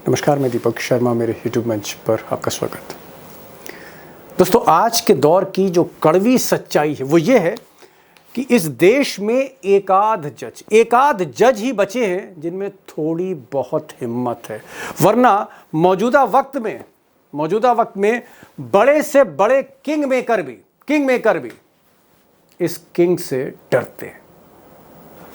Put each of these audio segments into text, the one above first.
नमस्कार, मैं दीपक शर्मा, मेरे यूट्यूब मंच पर आपका स्वागत। दोस्तों, आज के दौर की जो कड़वी सच्चाई है वो ये है कि इस देश में एकाध जज ही बचे हैं जिनमें थोड़ी बहुत हिम्मत है, वरना मौजूदा वक्त में बड़े से बड़े किंग मेकर भी इस किंग से डरते हैं।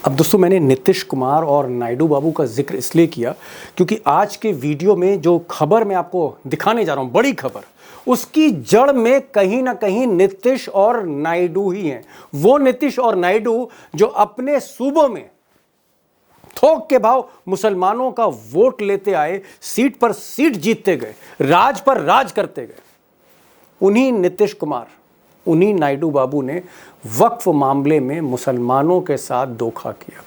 अब दोस्तों, मैंने नीतीश कुमार और नायडू बाबू का जिक्र इसलिए किया क्योंकि आज के वीडियो में जो खबर मैं आपको दिखाने जा रहा हूं, बड़ी खबर, उसकी जड़ में कहीं ना कहीं नीतीश और नायडू ही हैं। वो नीतीश और नायडू जो अपने सूबों में थोक के भाव मुसलमानों का वोट लेते आए, सीट पर सीट जीतते गए, राज पर राज करते गए, उन्हीं नीतीश कुमार, उन्हीं नायडू बाबू ने वक्फ मामले में मुसलमानों के साथ धोखा किया।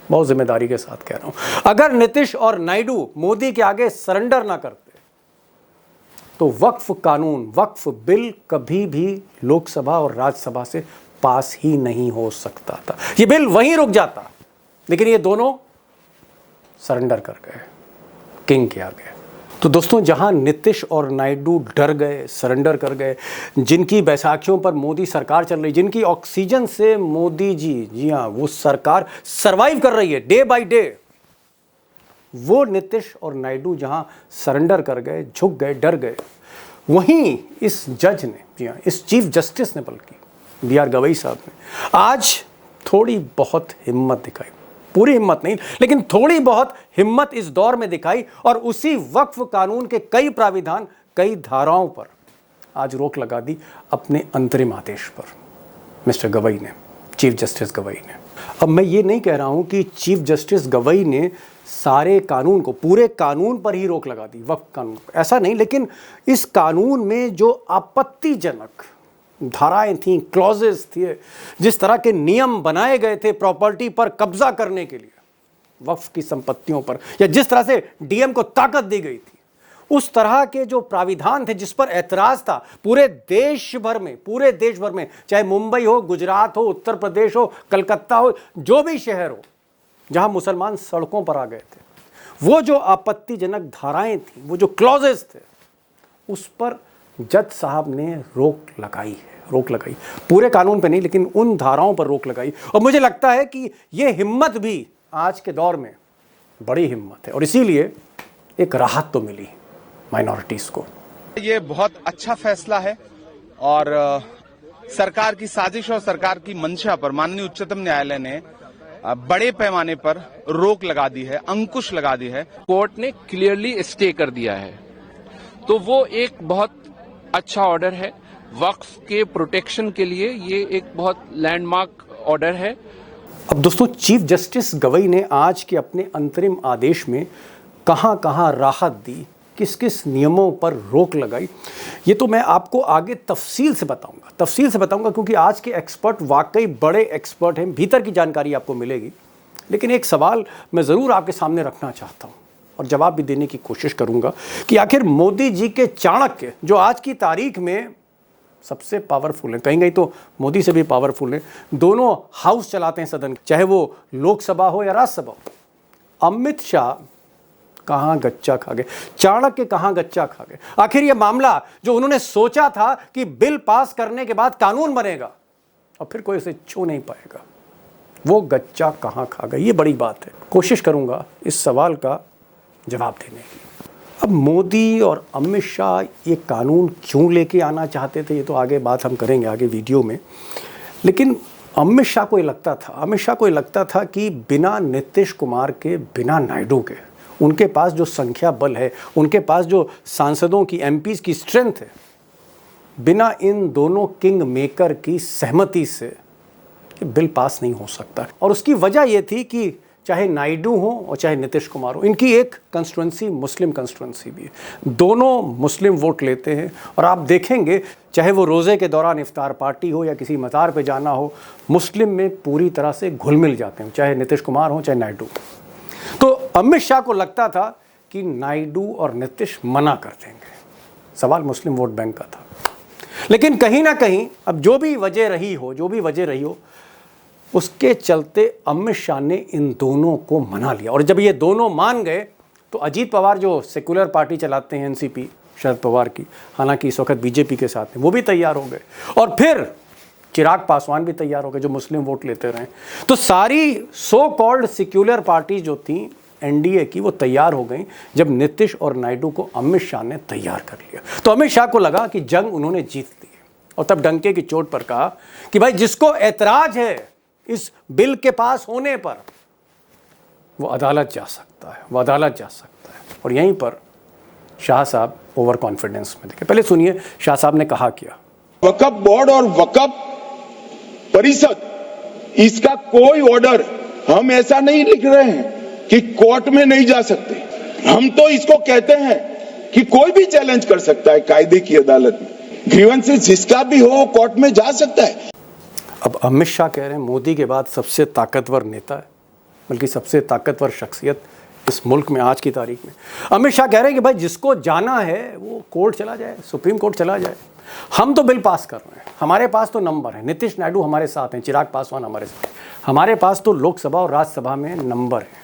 बहुत जिम्मेदारी के साथ कह रहा हूं। अगर नीतीश और नायडू मोदी के आगे सरेंडर ना करते तो वक्फ बिल कभी भी लोकसभा और राज्यसभा से पास ही नहीं हो सकता था। यह बिल वहीं रुक जाता, लेकिन ये दोनों सरेंडर कर गए किंग के आगे। तो दोस्तों, जहां नीतीश और नायडू डर गए, सरेंडर कर गए, जिनकी बैसाखियों पर मोदी सरकार चल रही, जिनकी ऑक्सीजन से मोदी जी हां, वो सरकार सरवाइव कर रही है डे बाय डे, वो नीतीश और नायडू जहां सरेंडर कर गए, झुक गए, डर गए, वहीं इस जज ने, जी हां, इस चीफ जस्टिस ने, बल्कि बी आर गवई साहब ने आज थोड़ी बहुत हिम्मत दिखाई। पूरी हिम्मत नहीं, लेकिन थोड़ी बहुत हिम्मत इस दौर में दिखाई और उसी वक्फ कानून के कई प्राविधान, कई धाराओं पर आज रोक लगा दी अपने अंतरिम आदेश पर मिस्टर गवई ने, चीफ जस्टिस गवई ने। अब मैं ये नहीं कह रहा हूं कि चीफ जस्टिस गवई ने सारे कानून को, पूरे कानून पर ही रोक लगा दी, वक्फ कानून, ऐसा नहीं, लेकिन इस कानून में जो आपत्तिजनक धाराएं थीं, क्लॉजेस थे, जिस तरह के नियम बनाए गए थे प्रॉपर्टी पर कब्जा करने के लिए, वक्फ की संपत्तियों पर, या जिस तरह से डीएम को ताकत दी गई थी, उस तरह के जो प्राविधान थे जिस पर ऐतराज था पूरे देश भर में, चाहे मुंबई हो, गुजरात हो, उत्तर प्रदेश हो, कलकत्ता हो, जो भी शहर हो जहां मुसलमान सड़कों पर आ गए थे, वो जो आपत्तिजनक धाराएं थी, वो जो क्लॉजेस थे, उस पर जज साहब ने रोक लगाई। पूरे कानून पे नहीं, लेकिन उन धाराओं पर रोक लगाई। और मुझे लगता है कि ये हिम्मत भी आज के दौर में बड़ी हिम्मत है, और इसीलिए एक राहत तो मिली माइनॉरिटीज को। ये बहुत अच्छा फैसला है और सरकार की साजिश और सरकार की मंशा पर माननीय उच्चतम न्यायालय ने बड़े पैमाने पर रोक लगा दी है, अंकुश लगा दी है। कोर्ट ने क्लियरली स्टे कर दिया है, तो वो एक बहुत अच्छा ऑर्डर है। वक्फ के प्रोटेक्शन के लिए ये एक बहुत लैंडमार्क ऑर्डर है। अब दोस्तों, चीफ जस्टिस गवई ने आज के अपने अंतरिम आदेश में कहां राहत दी, किस किस नियमों पर रोक लगाई, ये तो मैं आपको आगे तफसील से बताऊंगा क्योंकि आज के एक्सपर्ट वाकई बड़े एक्सपर्ट हैं, भीतर की जानकारी आपको मिलेगी। लेकिन एक सवाल मैं ज़रूर आपके सामने रखना चाहता हूं और जवाब भी देने की कोशिश करूंगा कि आखिर मोदी जी के चाणक्य, जो आज की तारीख में सबसे पावरफुल हैं, कहीं तो मोदी से भी पावरफुल हैं, दोनों हाउस चलाते हैं सदन, चाहे वो लोकसभा हो या राज्यसभा हो, अमित शाह कहां गच्चा खा गए, चाणक्य कहां गच्चा खा गए। आखिर ये मामला जो उन्होंने सोचा था कि बिल पास करने के बाद कानून बनेगा और फिर कोई उसे छू नहीं पाएगा, वो गच्चा कहां खा गए, ये बड़ी बात है। कोशिश करूंगा इस सवाल का जवाब देने की। अब मोदी और अमित शाह ये कानून क्यों लेके आना चाहते थे, ये तो आगे बात हम करेंगे आगे वीडियो में, लेकिन अमित शाह को ये लगता था कि बिना नीतीश कुमार के, बिना नायडू के, उनके पास जो संख्या बल है, उनके पास जो सांसदों की, एमपीज की स्ट्रेंथ है, बिना इन दोनों किंग मेकर की सहमति से कि बिल पास नहीं हो सकता। और उसकी वजह यह थी कि चाहे नायडू हो और चाहे नीतीश कुमार हो, इनकी एक कंस्टिट्यूंसी मुस्लिम कंस्टिट्यूंसी भी है, दोनों मुस्लिम वोट लेते हैं। और आप देखेंगे, चाहे वो रोज़े के दौरान इफ्तार पार्टी हो या किसी मज़ार पे जाना हो, मुस्लिम में पूरी तरह से घुल मिल जाते हैं, चाहे नीतीश कुमार हो चाहे नायडू। तो अमित शाह को लगता था कि नायडू और नीतीश मना कर देंगे, सवाल मुस्लिम वोट बैंक का था। लेकिन कहीं ना कहीं, अब जो भी वजह रही हो, उसके चलते अमित शाह ने इन दोनों को मना लिया। और जब ये दोनों मान गए तो अजीत पवार जो सेकुलर पार्टी चलाते हैं एनसीपी शरद पवार की, हालांकि इस वक्त बीजेपी के साथ हैं, वो भी तैयार हो गए। और फिर चिराग पासवान भी तैयार हो गए जो मुस्लिम वोट लेते रहे। तो सारी सो कॉल्ड सेक्युलर पार्टी जो थी एनडीए की, वो तैयार हो गई जब नीतीश और नायडू को अमित शाह ने तैयार कर लिया। तो अमित शाह को लगा कि जंग उन्होंने जीत ली और तब डंके की चोट पर कहा कि भाई जिसको ऐतराज है इस बिल के पास होने पर वो अदालत जा सकता है, वो अदालत जा सकता है। और यहीं पर शाह साहब ओवर कॉन्फिडेंस में दिखे। पहले सुनिए शाह साहब ने कहा क्या। वक्फ बोर्ड और वक्फ परिषद इसका कोई ऑर्डर हम ऐसा नहीं लिख रहे हैं कि कोर्ट में नहीं जा सकते। हम तो इसको कहते हैं कि कोई भी चैलेंज कर सकता है कायदे की अदालत में, ग्रीवेंसेस जिसका भी हो कोर्ट में जा सकता है। अब अमित शाह कह रहे हैं मोदी के बाद सबसे ताकतवर नेता है, बल्कि सबसे ताकतवर शख्सियत इस मुल्क में आज की तारीख में। अमित शाह कह रहे हैं कि भाई जिसको जाना है वो कोर्ट चला जाए, सुप्रीम कोर्ट चला जाए। हम तो बिल पास कर रहे हैं, हमारे पास तो नंबर है, नीतीश नायडू हमारे साथ हैं, चिराग पासवान हमारे साथ हैं, हमारे पास तो लोकसभा और राज्यसभा में नंबर है।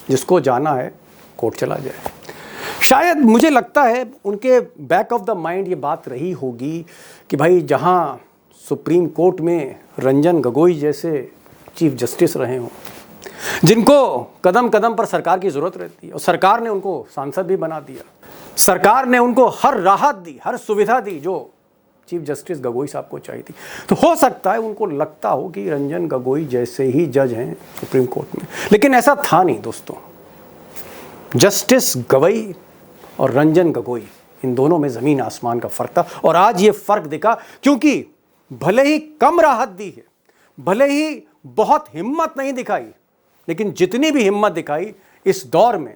जिसको जाना है कोर्ट चला जाए। शायद मुझे लगता है उनके बैक ऑफ द माइंड ये बात रही होगी कि भाई जहां सुप्रीम कोर्ट में रंजन गोगोई जैसे चीफ जस्टिस रहे हों, जिनको कदम कदम पर सरकार की ज़रूरत रहती है, और सरकार ने उनको सांसद भी बना दिया, सरकार ने उनको हर राहत दी, हर सुविधा दी जो चीफ जस्टिस गोगोई साहब को चाहिए थी। तो हो सकता है उनको लगता हो कि रंजन गोगोई जैसे ही जज हैं सुप्रीम कोर्ट में, लेकिन ऐसा था नहीं दोस्तों। जस्टिस गवई और रंजन गोगोई, इन दोनों में ज़मीन आसमान का फ़र्क था। और आज ये फ़र्क दिखा, क्योंकि भले ही कम राहत दी है, भले ही बहुत हिम्मत नहीं दिखाई, लेकिन जितनी भी हिम्मत दिखाई इस दौर में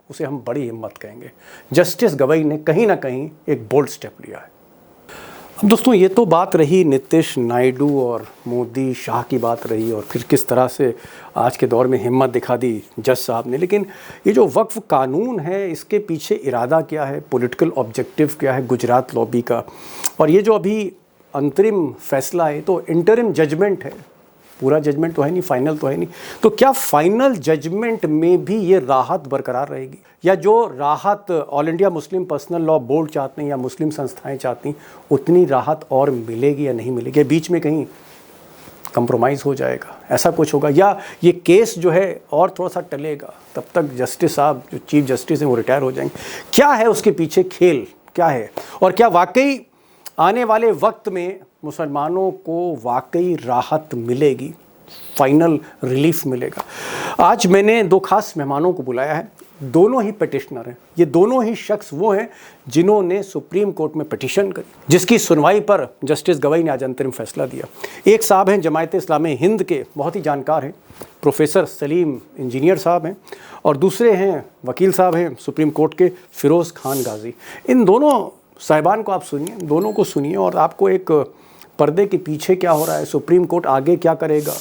उसे हम बड़ी हिम्मत कहेंगे। जस्टिस गवई ने कहीं ना कहीं एक बोल्ड स्टेप लिया है। अब दोस्तों ये तो बात रही नीतीश नायडू और मोदी शाह की बात रही, और फिर किस तरह से आज के दौर में हिम्मत दिखा दी जज साहब ने। लेकिन ये जो वक्फ कानून है, इसके पीछे इरादा क्या है, पॉलिटिकल ऑब्जेक्टिव क्या है गुजरात लॉबी का, और ये जो अभी अंतरिम फैसला है तो इंटरिम जजमेंट है, पूरा जजमेंट तो है नहीं, फाइनल तो है नहीं। तो क्या फाइनल जजमेंट में भी ये राहत बरकरार रहेगी, या जो राहत all India Muslim personal law board चाहते हैं या मुस्लिम संस्थाएं चाहती हैं उतनी राहत और मिलेगी या नहीं मिलेगी, बीच में कहीं कंप्रोमाइज़ हो जाएगा, ऐसा कुछ होगा, या ये केस जो है और थोड़ा सा टलेगा, तब तक जस्टिस साहब जो चीफ जस्टिस हैं वो रिटायर हो जाएंगे। क्या है उसके पीछे खेल क्या है, और क्या वाकई आने वाले वक्त में मुसलमानों को वाकई राहत मिलेगी, फाइनल रिलीफ मिलेगा। आज मैंने दो खास मेहमानों को बुलाया है, दोनों ही पिटिशनर हैं। ये दोनों ही शख्स वो हैं जिन्होंने सुप्रीम कोर्ट में पिटिशन करी, जिसकी सुनवाई पर जस्टिस गवई ने आज अंतरिम फैसला दिया। एक साहब हैं जमायत इस्लामी हिंद के, बहुत ही जानकार हैं, प्रोफेसर सलीम इंजीनियर साहब हैं, और दूसरे हैं वकील साहब हैं सुप्रीम कोर्ट के फ़िरोज़ खान गाजी। इन दोनों साहिबान को आप सुनिए, दोनों को सुनिए, और आपको एक पर्दे के पीछे क्या हो रहा है, सुप्रीम कोर्ट आगे क्या करेगा,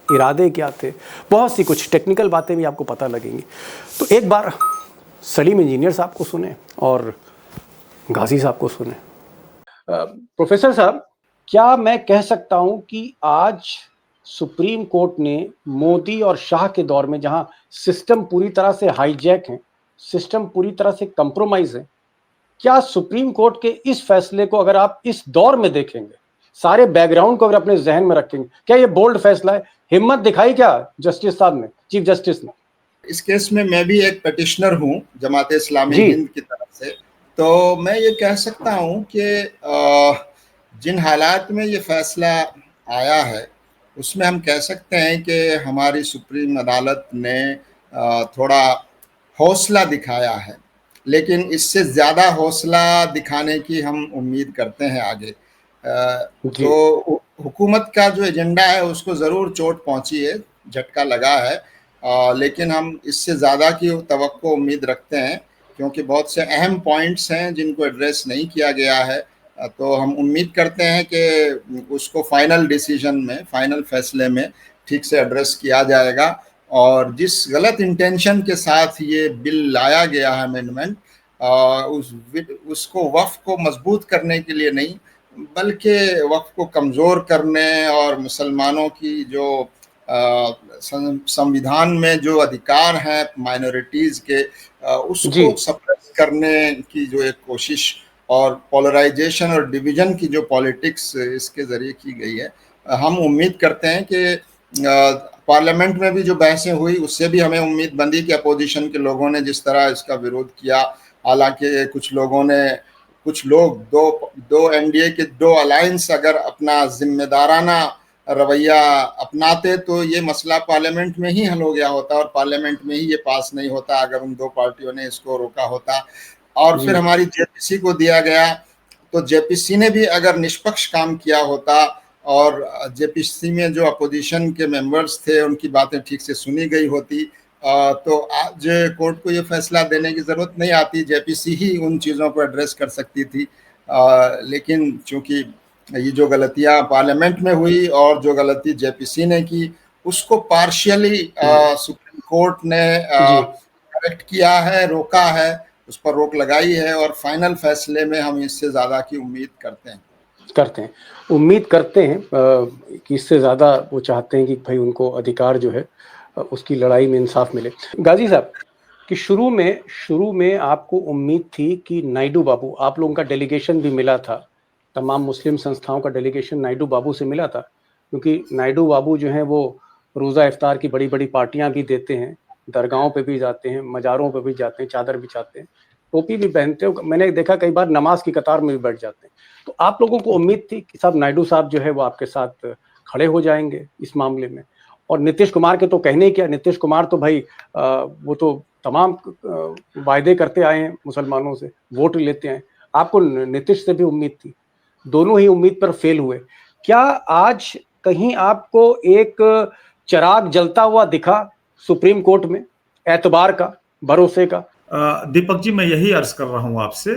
इरादे क्या थे, बहुत सी कुछ टेक्निकल बातें भी आपको पता लगेंगी। तो एक बार सलीम इंजीनियर साहब को सुने और गाजी साहब को सुने। प्रोफेसर साहब, क्या मैं कह सकता हूं कि आज सुप्रीम कोर्ट ने मोदी और शाह के दौर में, जहां सिस्टम पूरी तरह से हाईजैक है, सिस्टम पूरी तरह से कंप्रोमाइज है, क्या सुप्रीम कोर्ट के इस फैसले को अगर आप इस दौर में देखेंगे, सारे बैकग्राउंड को अगर अपने जहन में रखेंगे, क्या ये बोल्ड फैसला है? हिम्मत दिखाई क्या जस्टिस साहब ने, चीफ जस्टिस ने? इस केस में मैं भी एक पिटिशनर हूं जमात इस्लामी हिंद की तरफ से, तो मैं ये कह सकता हूं कि जिन हालात में ये फैसला आया है उसमें हम कह सकते हैं कि हमारी सुप्रीम अदालत ने थोड़ा हौसला दिखाया है, लेकिन इससे ज़्यादा हौसला दिखाने की हम उम्मीद करते हैं आगे। तो हुकूमत का जो एजेंडा है उसको ज़रूर चोट पहुंची है, झटका लगा है, लेकिन हम इससे ज़्यादा की तवक्को उम्मीद रखते हैं, क्योंकि बहुत से अहम पॉइंट्स हैं जिनको एड्रेस नहीं किया गया है। तो हम उम्मीद करते हैं कि उसको फाइनल डिसीजन में, फाइनल फैसले में ठीक से एड्रेस किया जाएगा, और जिस गलत इंटेंशन के साथ ये बिल लाया गया है अमेंडमेंट, उसको वक्फ को मजबूत करने के लिए नहीं, बल्कि वक्फ को कमज़ोर करने और मुसलमानों की जो संविधान में जो अधिकार हैं माइनॉरिटीज के उसको सप्रेस करने की जो एक कोशिश और पोलराइजेशन और डिवीजन की जो पॉलिटिक्स इसके जरिए की गई है, हम उम्मीद करते हैं कि पार्लियामेंट में भी जो बहसें हुई उससे भी हमें उम्मीद बंदी कि अपोजिशन के लोगों ने जिस तरह इसका विरोध किया, हालांकि कुछ लोग दो एनडीए के दो अलायंस अगर अपना जिम्मेदाराना रवैया अपनाते तो ये मसला पार्लियामेंट में ही हल हो गया होता और पार्लियामेंट में ही ये पास नहीं होता अगर उन दो पार्टियों ने इसको रोका होता। और फिर हमारी जेपीसी को दिया गया, तो जेपीसी ने भी अगर निष्पक्ष काम किया होता और जेपीसी में जो अपोजिशन के मेंबर्स थे उनकी बातें ठीक से सुनी गई होती तो आज कोर्ट को ये फैसला देने की जरूरत नहीं आती, जेपीसी ही उन चीज़ों को एड्रेस कर सकती थी। लेकिन चूंकि ये जो गलतियां पार्लियामेंट में हुई और जो गलती जेपीसी ने की उसको पार्शियली सुप्रीम कोर्ट ने करेक्ट किया है, रोका है, उस पर रोक लगाई है और फाइनल फैसले में हम इससे ज्यादा की उम्मीद करते हैं कि इससे ज़्यादा वो चाहते हैं कि भाई उनको अधिकार जो है उसकी लड़ाई में इंसाफ मिले। गाजी साहब कि शुरू में आपको उम्मीद थी कि नायडू बाबू, आप लोगों का डेलीगेशन भी मिला था, तमाम मुस्लिम संस्थाओं का डेलीगेशन नायडू बाबू से मिला था, क्योंकि नायडू बाबू जो हैं वो रोज़ा इफ्तार की बड़ी बड़ी पार्टियां भी देते हैं, दरगाहों पे भी जाते हैं, मज़ारों पे भी जाते हैं, चादर बिछाते हैं, टोपी भी पहनते हो, मैंने देखा कई बार नमाज की कतार में भी बैठ जाते हैं। तो आप लोगों को उम्मीद थी कि साहब नायडू साहब जो है वो आपके साथ खड़े हो जाएंगे इस मामले में। और नीतीश कुमार के तो कहने क्या, नीतीश कुमार तो भाई वो तो तमाम वायदे करते आए हैं मुसलमानों से, वोट लेते हैं। आपको नीतीश से भी उम्मीद थी, दोनों ही उम्मीद पर फेल हुए। क्या आज कहीं आपको एक चिराग जलता हुआ दिखा सुप्रीम कोर्ट में, एतबार का, भरोसे का? दीपक जी, मैं यही अर्ज कर रहा हूं आपसे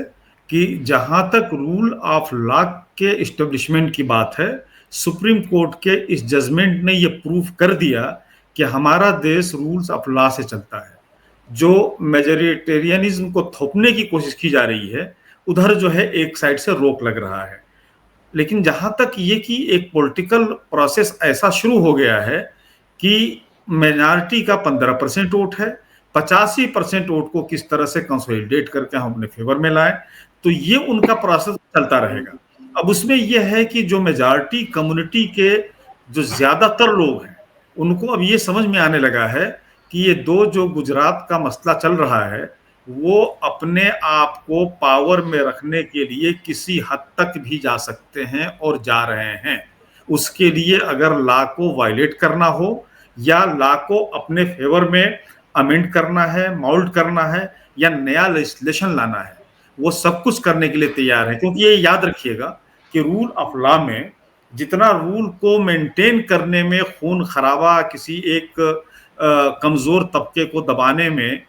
कि जहां तक रूल ऑफ लॉ के इस्टेब्लिशमेंट की बात है, सुप्रीम कोर्ट के इस जजमेंट ने यह प्रूफ कर दिया कि हमारा देश रूल्स ऑफ लॉ से चलता है। जो मेजोरिटेरियनिज्म को थोपने की कोशिश की जा रही है उधर जो है एक साइड से रोक लग रहा है। लेकिन जहां तक ये कि एक पॉलिटिकल प्रोसेस ऐसा शुरू हो गया है कि माइनॉरिटी का 15% वोट है, 85% वोट को किस तरह से कंसोलिडेट करके हम अपने फेवर में लाएं, तो ये उनका प्रोसेस चलता रहेगा। अब उसमें यह है कि जो मेजॉरिटी कम्युनिटी के जो ज्यादातर लोग हैं उनको अब ये समझ में आने लगा है कि ये जो गुजरात का मसला चल रहा है वो अपने आप को पावर में रखने के लिए किसी हद तक भी जा सकते हैं और जा रहे हैं। उसके लिए अगर लॉ को वायलेट करना हो या लॉ को अपने फेवर में अमेंड करना है, माउल्ट करना है या नया लेजिस्लेशन लाना है, वो सब कुछ करने के लिए तैयार है। क्योंकि ये याद रखिएगा कि रूल ऑफ लॉ में जितना रूल को मेंटेन करने में खून खराबा, किसी एक कमजोर तबके को दबाने में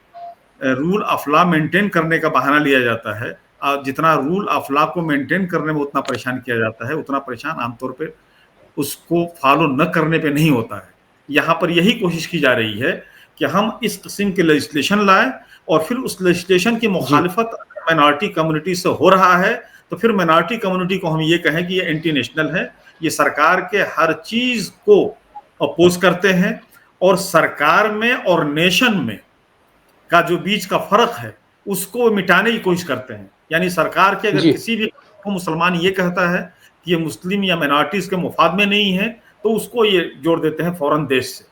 रूल ऑफ लॉ मेंटेन करने का बहाना लिया जाता है, जितना रूल ऑफ लॉ को मेंटेन करने में उतना परेशान किया जाता है, उतना परेशान आमतौर पे उसको फॉलो न करने पे नहीं होता है। यहाँ पर यही कोशिश की जा रही है कि हम इस किस्म के लेजिस्लेशन लाएं और फिर उस लेजिस्लेशन की मुखालिफत माइनॉरिटी कम्युनिटी से हो रहा है तो फिर माइनॉरिटी कम्युनिटी को हम ये कहें कि ये एंटी नेशनल है, ये सरकार के हर चीज को अपोज करते हैं और सरकार में और नेशन में का जो बीच का फर्क है उसको मिटाने की कोशिश करते हैं। यानी सरकार के अगर किसी भी मुसलमान ये कहता है कि ये मुस्लिम या माइनॉरिटीज के मुफाद में नहीं है तो उसको ये जोड़ देते हैं फौरन देश से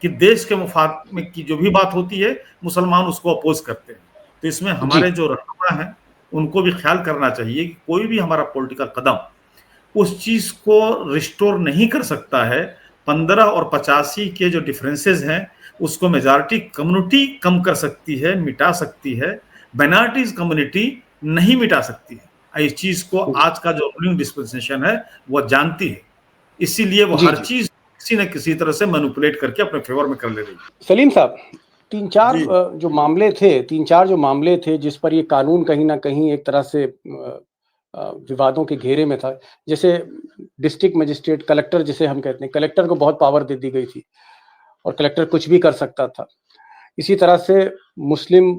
कि देश के मुफाद में की जो भी बात होती है मुसलमान उसको अपोज करते हैं। तो इसमें हमारे जो रहनुमा हैं उनको भी ख्याल करना चाहिए कि कोई भी हमारा पॉलिटिकल कदम उस चीज को रिस्टोर नहीं कर सकता है। 15 और 85 के जो डिफरेंसेस हैं उसको मेजॉरिटी कम्युनिटी कम कर सकती है, मिटा सकती है, माइनॉरिटीज कम्युनिटी नहीं मिटा सकती है। इस चीज को आज का जो रूलिंग डिस्पेंसेशन है वो जानती है, इसीलिए वो हर चीज किसी न किसी तरह से मैनिपुलेट करके अपने फेवर में कर ले रही है। सलीम साहब, 3-4 जो मामले थे जिस पर ये कानून कहीं ना कहीं एक तरह से विवादों के घेरे में था, जैसे डिस्ट्रिक्ट मजिस्ट्रेट, कलेक्टर जिसे हम कहते हैं, कलेक्टर को बहुत पावर दे दी गई थी और कलेक्टर कुछ भी कर सकता था। इसी तरह से मुस्लिम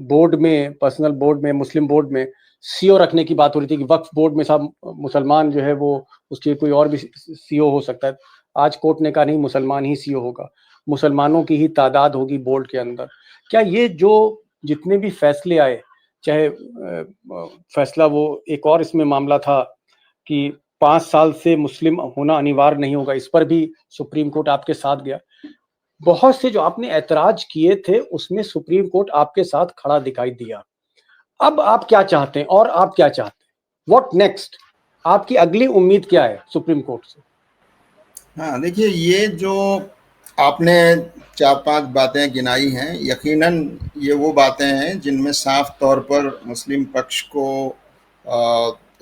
बोर्ड में, पर्सनल बोर्ड में, मुस्लिम बोर्ड में सीओ रखने की बात हो रही थी कि वक्फ बोर्ड में सब मुसलमान जो है वो उसके कोई और भी सीओ हो सकता है। आज कोर्ट ने कहा नहीं, मुसलमान ही सीईओ होगा, मुसलमानों की ही तादाद होगी बोर्ड के अंदर। क्या ये जो जितने भी फैसले आए, चाहे फैसला वो एक और इसमें मामला था कि 5 साल से मुस्लिम होना अनिवार्य नहीं होगा, इस पर भी सुप्रीम कोर्ट आपके साथ गया। बहुत से जो आपने ऐतराज किए थे उसमें सुप्रीम कोर्ट आपके साथ खड़ा दिखाई दिया। अब आप क्या चाहते हैं और आप क्या चाहते हैं? What next? आपकी अगली उम्मीद क्या है सुप्रीम कोर्ट से? हाँ, देखिए, ये जो आपने 4-5 बातें गिनाई हैं, यकीनन ये वो बातें हैं जिनमें साफ तौर पर मुस्लिम पक्ष को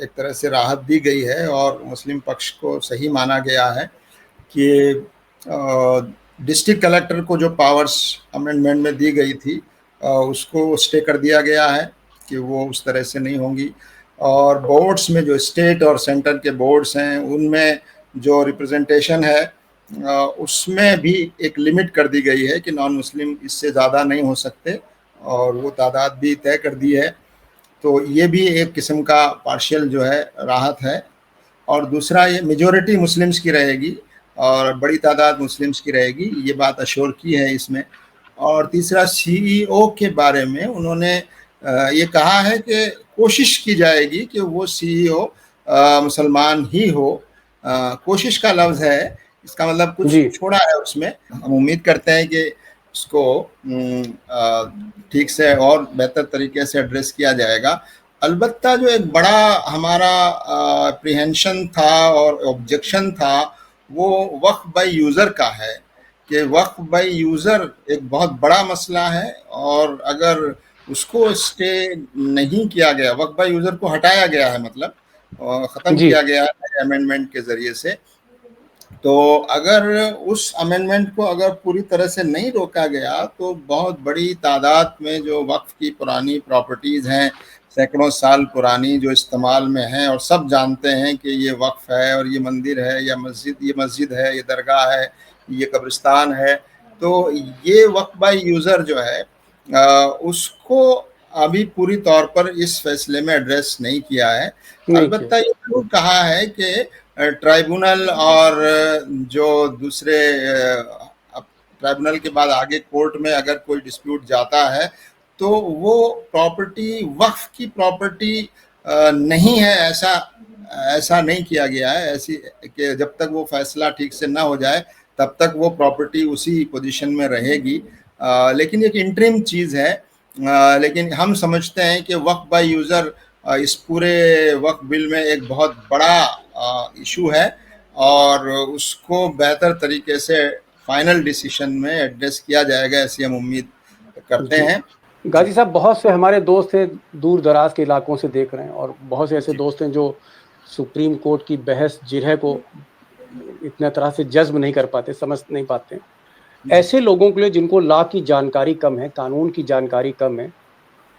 एक तरह से राहत दी गई है और मुस्लिम पक्ष को सही माना गया है कि डिस्ट्रिक्ट कलेक्टर को जो पावर्स अमेंडमेंट में दी गई थी उसको स्टे कर दिया गया है कि वो उस तरह से नहीं होंगी। और बोर्ड्स में जो स्टेट और सेंटर के बोर्ड्स हैं उनमें जो रिप्रेजेंटेशन है उसमें भी एक लिमिट कर दी गई है कि नॉन मुस्लिम इससे ज़्यादा नहीं हो सकते, और वो तादाद भी तय कर दी है। तो ये भी एक किस्म का पार्शियल जो है राहत है। और दूसरा, ये मेजॉरिटी मुस्लिम्स की रहेगी और बड़ी तादाद मुस्लिम्स की रहेगी, ये बात अश्योर की है इसमें। और तीसरा, सीईओ के बारे में उन्होंने ये कहा है कि कोशिश की जाएगी कि वो सीईओ मुसलमान ही हो। कोशिश का लफ्ज़ है, इसका मतलब कुछ छोड़ा है उसमें। हम उम्मीद करते हैं कि उसको ठीक से और बेहतर तरीके से एड्रेस किया जाएगा। अलबत्ता जो एक बड़ा हमारा अप्रीहेंशन था और ऑब्जेक्शन था वो वक्फ बाय यूज़र का है कि वक्फ बाय यूज़र एक बहुत बड़ा मसला है, और अगर उसको स्टे नहीं किया गया, वक्फ बाय यूज़र को हटाया गया है, मतलब ख़त्म किया गया है अमेंडमेंट के ज़रिए से, तो अगर उस अमेंडमेंट को अगर पूरी तरह से नहीं रोका गया तो बहुत बड़ी तादाद में जो वक्फ की पुरानी प्रॉपर्टीज़ हैं, सैकड़ों साल पुरानी, जो इस्तेमाल में हैं और सब जानते हैं कि ये वक्फ है और ये मंदिर है या मस्जिद, ये मस्जिद है, ये दरगाह है, ये कब्रिस्तान है, तो ये वक्फ बाय यूज़र जो है उसको अभी पूरी तौर पर इस फैसले में एड्रेस नहीं किया है। अलबत्ता ये जरूर कहा है कि ट्राइब्यूनल और जो दूसरे ट्राइब्यूनल के बाद आगे कोर्ट में अगर कोई डिस्प्यूट जाता है तो वो प्रॉपर्टी वक्फ की प्रॉपर्टी नहीं है, ऐसा नहीं किया गया है, ऐसी कि जब तक वो फैसला ठीक से ना हो जाए तब तक वो प्रॉपर्टी उसी पोजीशन में रहेगी। लेकिन एक इंटरिम चीज़ है। लेकिन हम समझते हैं कि वक्फ बाय यूज़र इस पूरे वक्फ बिल में एक बहुत बड़ा इशू है और उसको बेहतर तरीके से फाइनल डिसीजन में एड्रेस किया जाएगा, ऐसी हम उम्मीद करते हैं। गाजी साहब, बहुत से हमारे दोस्त हैं दूर दराज के इलाकों से देख रहे हैं और बहुत से ऐसे दोस्त हैं जो सुप्रीम कोर्ट की बहस जिरह को इतना तरह से जज्ब नहीं कर पाते, समझ नहीं पाते। ऐसे लोगों के लिए जिनको लॉ की जानकारी कम है, कानून की जानकारी कम है,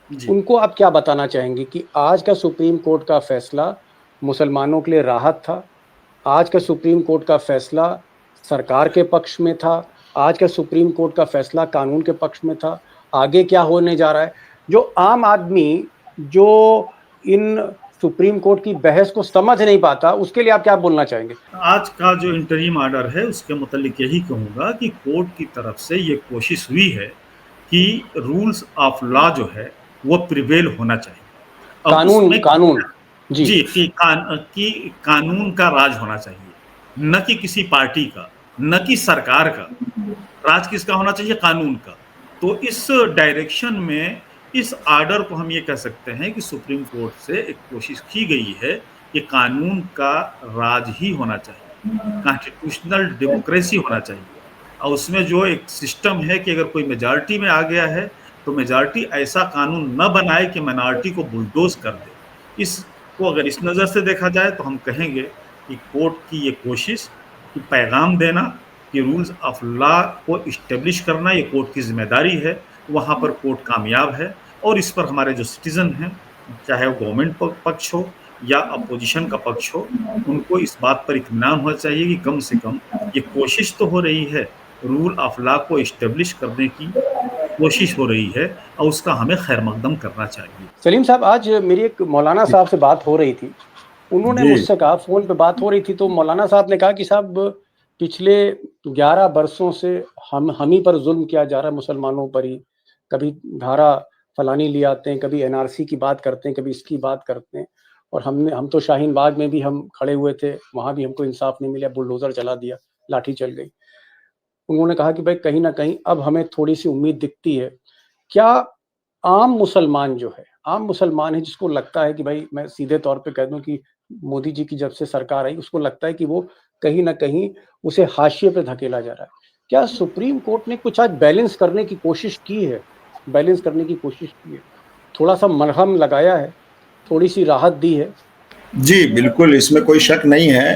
उनको आप क्या बताना चाहेंगे कि आज का सुप्रीम कोर्ट का फैसला मुसलमानों के लिए राहत था, आज का सुप्रीम कोर्ट का फैसला सरकार के पक्ष में था, आज का सुप्रीम कोर्ट का फैसला कानून के पक्ष में था, आगे क्या होने जा रहा है? जो आम आदमी जो इन सुप्रीम कोर्ट की बहस को समझ नहीं पाता, उसके लिए आप क्या बोलना चाहेंगे? आज का जो इंटरिम ऑर्डर है उसके मुतालिक यही कहूँगा कि कोर्ट की तरफ से ये कोशिश हुई है कि रूल्स ऑफ लॉ जो है वो प्रिवेल होना चाहिए। कानून जी कि कानून का राज होना चाहिए, न कि किसी पार्टी का, न कि सरकार का। राज किसका होना चाहिए? कानून का। तो इस डायरेक्शन में इस ऑर्डर को हम ये कह सकते हैं कि सुप्रीम कोर्ट से एक कोशिश की गई है कि कानून का राज ही होना चाहिए, कॉन्स्टिट्यूशनल डेमोक्रेसी होना चाहिए। और उसमें जो एक सिस्टम है कि अगर कोई मेजॉरिटी में आ गया है तो मेजॉरिटी ऐसा कानून न बनाए कि माइनॉरिटी को बुलडोज कर दे। इसको अगर इस नज़र से देखा जाए तो हम कहेंगे कि कोर्ट की ये कोशिश कि पैगाम देना कि रूल्स ऑफ लॉ को इस्टेब्लिश करना ये कोर्ट की जिम्मेदारी है, वहाँ पर कोर्ट कामयाब है। और इस पर हमारे जो सिटीज़न हैं, चाहे वो गवर्नमेंट पक्ष हो या अपोजिशन का पक्ष हो, उनको इस बात पर इत्मीनान होना चाहिए कि कम से कम ये कोशिश तो हो रही है, रूल ऑफ लॉ को इस्टेब्लिश करने की कोशिश हो रही है और उसका हमें खैर मकदम करना चाहिए। सलीम साहब, आज मेरी एक मौलाना साहब से बात हो रही थी, उन्होंने मुझसे कहा, फ़ोन पे बात हो रही थी तो मौलाना साहब ने कहा कि साहब पिछले 11 बरसों से हम ही पर जुल्म किया जा रहा है, मुसलमानों पर ही। कभी धारा फलानी ले आते हैं, कभी एनआरसी की बात करते हैं, कभी इसकी बात करते हैं। और हम तो शाहीन बाग में भी हम खड़े हुए थे, वहाँ भी हमको इंसाफ नहीं मिला, बुलडोज़र चला दिया, लाठी चल गई। उन्होंने कहा कि भाई कहीं न कहीं अब हमें थोड़ी-सी उम्मीद दिखती है। क्या आम मुसलमान जो है, आम मुसलमान है जिसको लगता है कि भाई, मैं सीधे तौर पे कह दूँ कि मोदी जी की जब से सरकार आई, उसको लगता है कि वो कहीं न कहीं उसे हाशिए पे धकेला जा रहा है। क्या सुप्रीम कोर्ट ने कुछ आज बैलेंस करने की कोशिश की है? बैलेंस करने की कोशिश की है? थोड़ा-सा मरहम लगाया है, थोड़ी-सी राहत दी है? जी, बिल्कुल, इसमें कोई शक नहीं है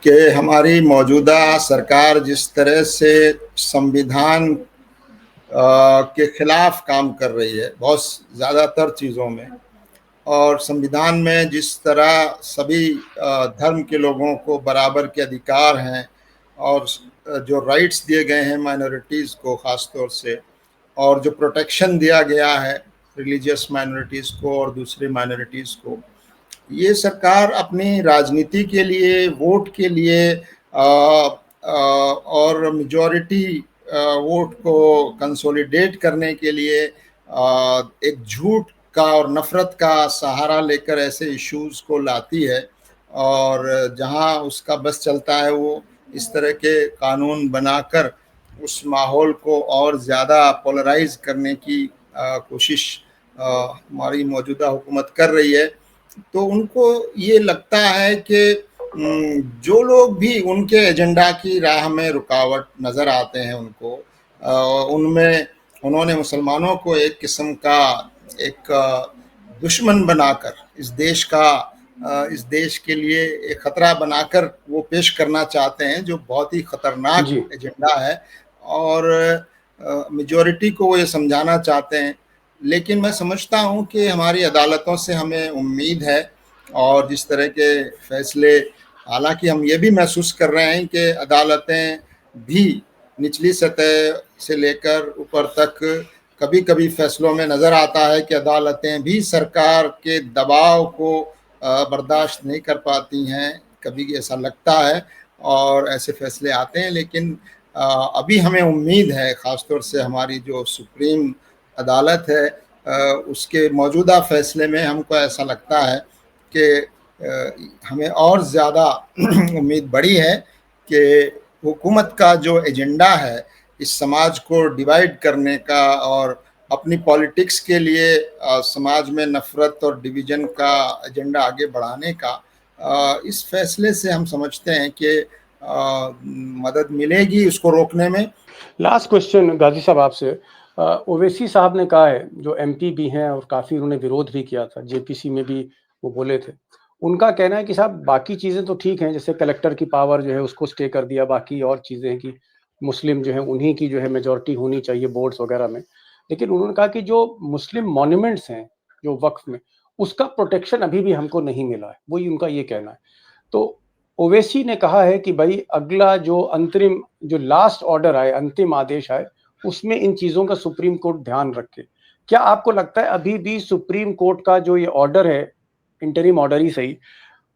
कि हमारी मौजूदा सरकार जिस तरह से संविधान के खिलाफ काम कर रही है बहुत ज़्यादातर चीज़ों में, और संविधान में जिस तरह सभी धर्म के लोगों को बराबर के अधिकार हैं और जो राइट्स दिए गए हैं माइनॉरिटीज़ को ख़ास तौर से, और जो प्रोटेक्शन दिया गया है रिलीजियस माइनॉरिटीज़ को और दूसरी माइनॉरिटीज़ को, ये सरकार अपनी राजनीति के लिए, वोट के लिए और मेजॉरिटी वोट को कंसोलिडेट करने के लिए एक झूठ का और नफरत का सहारा लेकर ऐसे इश्यूज को लाती है, और जहां उसका बस चलता है वो इस तरह के कानून बनाकर उस माहौल को और ज़्यादा पोलराइज करने की कोशिश हमारी मौजूदा हुकूमत कर रही है। तो उनको ये लगता है कि जो लोग भी उनके एजेंडा की राह में रुकावट नज़र आते हैं उनको, उनमें उन्होंने मुसलमानों को एक किस्म का एक दुश्मन बनाकर इस देश के लिए एक ख़तरा बनाकर वो पेश करना चाहते हैं, जो बहुत ही ख़तरनाक एजेंडा है, और मेजॉरिटी को वो ये समझाना चाहते हैं। लेकिन मैं समझता हूँ कि हमारी अदालतों से हमें उम्मीद है, और जिस तरह के फैसले, हालांकि हम ये भी महसूस कर रहे हैं कि अदालतें भी निचली सतह से लेकर ऊपर तक कभी कभी फैसलों में नज़र आता है कि अदालतें भी सरकार के दबाव को बर्दाश्त नहीं कर पाती हैं, कभी ऐसा लगता है और ऐसे फैसले आते हैं। लेकिन अभी हमें उम्मीद है, ख़ासतौर से हमारी जो सुप्रीम अदालत है उसके मौजूदा फैसले में हमको ऐसा लगता है कि हमें और ज़्यादा उम्मीद बढ़ी है कि हुकूमत का जो एजेंडा है इस समाज को डिवाइड करने का और अपनी पॉलिटिक्स के लिए समाज में नफ़रत और डिवीज़न का एजेंडा आगे बढ़ाने का, इस फैसले से हम समझते हैं कि मदद मिलेगी उसको रोकने में। लास्ट क्वेश्चन गाजी साहब आपसे, ओवैसी साहब ने कहा है, जो एमपी भी हैं और काफ़ी उन्होंने विरोध भी किया था, जेपीसी में भी वो बोले थे, उनका कहना है कि साहब बाकी चीज़ें तो ठीक हैं, जैसे कलेक्टर की पावर जो है उसको स्टे कर दिया, बाकी और चीज़ें हैं कि मुस्लिम जो है उन्हीं की जो है मेजॉरिटी होनी चाहिए बोर्ड्स वगैरह में, लेकिन उन्होंने कहा कि जो मुस्लिम मॉन्यूमेंट्स हैं जो वक्फ में, उसका प्रोटेक्शन अभी भी हमको नहीं मिला है, वही उनका ये कहना है। तो ओवैसी ने कहा है कि भाई अगला जो अंतरिम, जो लास्ट ऑर्डर आए, अंतिम आदेश आए, उसमें इन चीज़ों का सुप्रीम कोर्ट ध्यान रखे। क्या आपको लगता है अभी भी सुप्रीम कोर्ट का जो ये ऑर्डर है, इंटरिम ऑर्डर ही सही,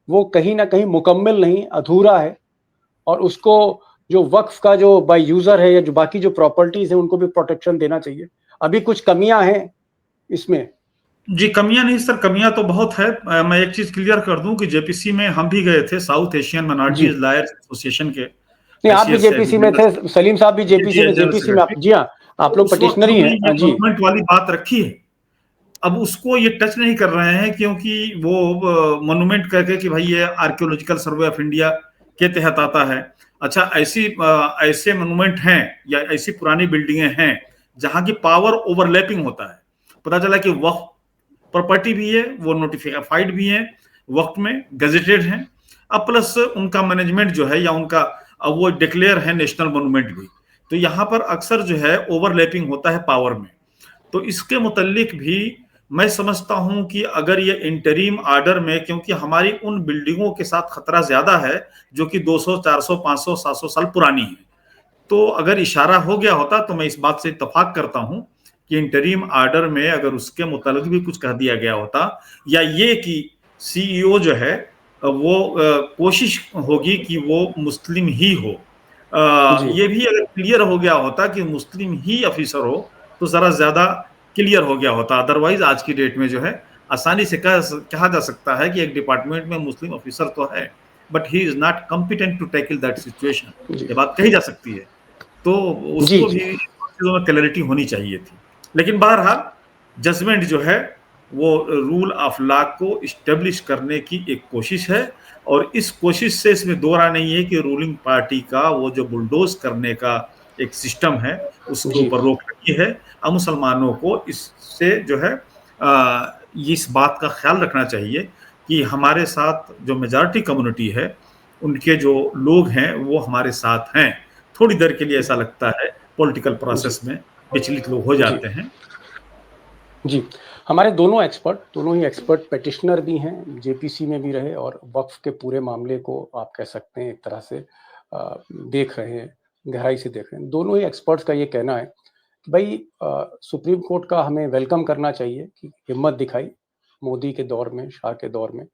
वो कहीं ना कहीं मुकम्मल नहीं, अधूरा है, और उसको जो वक्फ का जो बाय यूजर है या जो बाकी जो प्रॉपर्टीज है उनको भी प्रोटेक्शन देना चाहिए? अभी कुछ कमियां हैं इसमें? जी, कमियां नहीं सर, कमियां तो बहुत है। मैं एक चीज क्लियर कर दूं कि जेपीसी में हम भी गए थे, south Asian minorities lawyers association के। नहीं, आप भी जेपीसी में थे, सलीम साहब भी जेपीसी में आप, जी हाँ, आप लोग पटिशनरी हैं। हाँ जी, मॉन्यूमेंट वाली बात रखी है, अब उसको ये टच नहीं कर रहे हैं क्योंकि वो मॉन्यूमेंट कहके कि भाई ये आर्कियोलॉजिकल सर्वे ऑफ इंडिया के तहत आता है। अच्छा, ऐसे मॉन्यूमेंट हैं या ऐसी पुरानी बिल्डिंगें हैं जहां की पावर ओवरलैपिंग होता है। पता चला कि वक्फ प्रॉपर्टी भी है, वो नोटिफाइड भी है, वक्त में गजेटेड है, अब प्लस उनका मैनेजमेंट जो है या उनका वो डिक्लेयर है नेशनल मॉन्यूमेंट भी। तो यहाँ पर अक्सर जो है ओवरलैपिंग होता है पावर में। तो इसके मुतल्लिक भी मैं समझता हूं कि अगर ये इंटरीम ऑर्डर में, क्योंकि हमारी उन बिल्डिंगों के साथ खतरा ज्यादा है जो कि 200, 400, 500, 700 साल पुरानी है, तो अगर इशारा हो गया होता तो मैं इस बात से इत्तेफाक करता हूं कि इंटरीम ऑर्डर में अगर उसके मुतालिक भी कुछ कह दिया गया होता, या ये कि सीईओ जो है वो कोशिश होगी कि वो मुस्लिम ही हो, ये भी अगर क्लियर हो गया होता कि मुस्लिम ही ऑफिसर हो तो जरा ज्यादा क्लियर हो गया होता। अदरवाइज आज की डेट में जो है आसानी से कहा जा सकता है कि एक डिपार्टमेंट में मुस्लिम ऑफिसर तो है but he is not competent to tackle that situation, ये बात कही जा सकती है। तो उसको भी चीजों में क्लैरिटी होनी चाहिए थी। लेकिन बहरहाल जजमेंट जो है वो रूल ऑफ लॉ को इस्टेब्लिश करने की एक कोशिश है, और इस कोशिश से इसमें दो राय नहीं है कि रूलिंग पार्टी का वो जो बुलडोज करने का एक सिस्टम है उसके ऊपर रोक लगी है। अब मुसलमानों को इससे जो है इस बात का ख्याल रखना चाहिए कि हमारे साथ जो मेजॉरिटी कम्युनिटी है उनके जो लोग हैं वो हमारे साथ हैं। थोड़ी देर के लिए ऐसा लगता है पॉलिटिकल प्रोसेस में विचलित लोग हो जाते हैं। जी, हमारे दोनों ही एक्सपर्ट पेटिशनर भी हैं, जेपीसी में भी रहे और वक्फ के पूरे मामले को आप कह सकते हैं एक तरह से देख रहे हैं, गहराई से देख रहे हैं। दोनों ही एक्सपर्ट्स का ये कहना है कि भाई सुप्रीम कोर्ट का हमें वेलकम करना चाहिए कि हिम्मत दिखाई मोदी के दौर में, शाह के दौर में,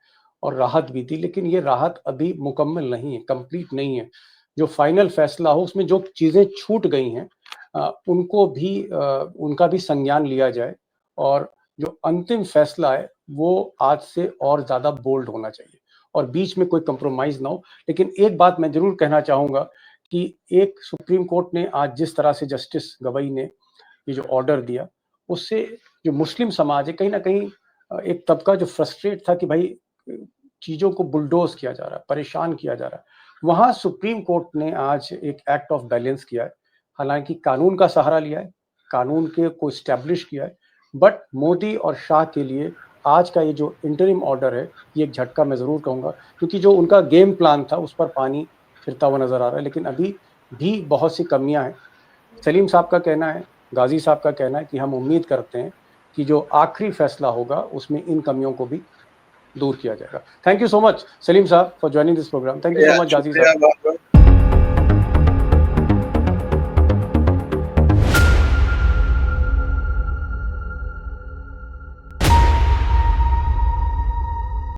और राहत भी दी, लेकिन ये राहत अभी मुकम्मल नहीं है, कंप्लीट नहीं है। जो फाइनल फैसला हो उसमें जो चीज़ें छूट गई हैं उनको भी उनका भी संज्ञान लिया जाए, और जो अंतिम फैसला है वो आज से और ज़्यादा बोल्ड होना चाहिए और बीच में कोई कंप्रोमाइज़ ना हो। लेकिन एक बात मैं ज़रूर कहना चाहूँगा कि एक सुप्रीम कोर्ट ने आज जिस तरह से जस्टिस गवई ने ये जो ऑर्डर दिया, उससे जो मुस्लिम समाज है कहीं ना कहीं एक तबका जो फ्रस्ट्रेट था कि भाई चीज़ों को बुलडोज किया जा रहा है, परेशान किया जा रहा है, वहाँ सुप्रीम कोर्ट ने आज एक एक्ट ऑफ बैलेंस किया है। हालांकि कानून का सहारा लिया है, कानून के को इस्टेब्लिश किया है, बट मोदी और शाह के लिए आज का ये जो इंटरिम ऑर्डर है ये एक झटका मैं ज़रूर कहूँगा, क्योंकि जो उनका गेम प्लान था उस पर पानी फिरता हुआ नज़र आ रहा है। लेकिन अभी भी बहुत सी कमियां हैं। सलीम साहब का कहना है, गाजी साहब का कहना है कि हम उम्मीद करते हैं कि जो आखिरी फैसला होगा उसमें इन कमियों को भी दूर किया जाएगा। Thank you so much Salim sahab for joining this program. Thank you so much Ghazi साहब।